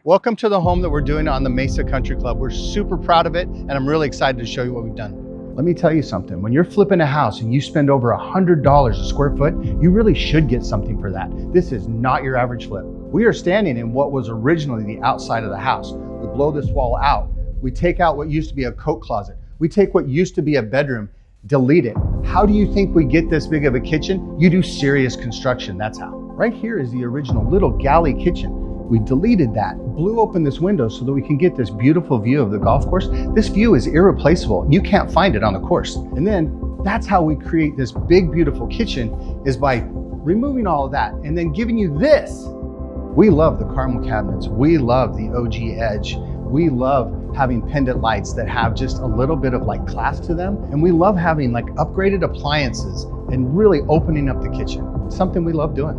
Welcome to the home that we're doing on the Mesa Country Club. We're super proud of it, and I'm really excited to show you what we've done. Let me tell you something. When you're flipping a house and you spend over $100 a square foot, you really should get something for that. This is not your average flip. We are standing in what was originally the outside of the house. We blow this wall out. We take out what used to be a coat closet. We take what used to be a bedroom, delete it. How do you think we get this big of a kitchen? You do serious construction, that's how. Right here is the original little galley kitchen. We deleted that, blew open this window so that we can get this beautiful view of the golf course. This view is irreplaceable. You can't find it on the course. And then that's how we create this big, beautiful kitchen, is by removing all of that and then giving you this. We love the caramel cabinets. We love the OG edge. We love having pendant lights that have just a little bit of like class to them. And we love having like upgraded appliances and really opening up the kitchen. It's something we love doing.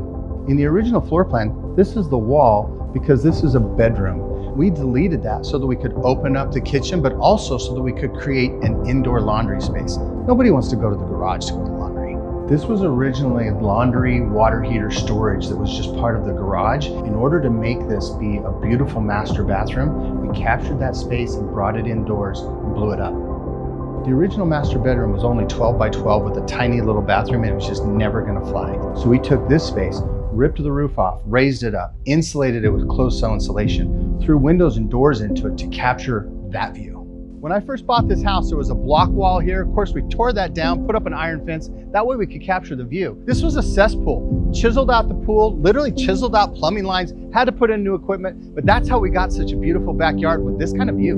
In the original floor plan, this is the wall because this is a bedroom. We deleted that so that we could open up the kitchen, but also so that we could create an indoor laundry space. Nobody wants to go to the garage to go to laundry. This was originally laundry, water heater storage that was just part of the garage. In order to make this be a beautiful master bathroom, we captured that space and brought it indoors and blew it up. The original master bedroom was only 12 by 12 with a tiny little bathroom, and it was just never gonna fly. So we took this space, ripped the roof off, raised it up, insulated it with closed cell insulation, threw windows and doors into it to capture that view. When I first bought this house, there was a block wall here. Of course, we tore that down, put up an iron fence. That way we could capture the view. This was a cesspool. Chiseled out the pool, literally chiseled out plumbing lines, had to put in new equipment, but that's how we got such a beautiful backyard with this kind of view.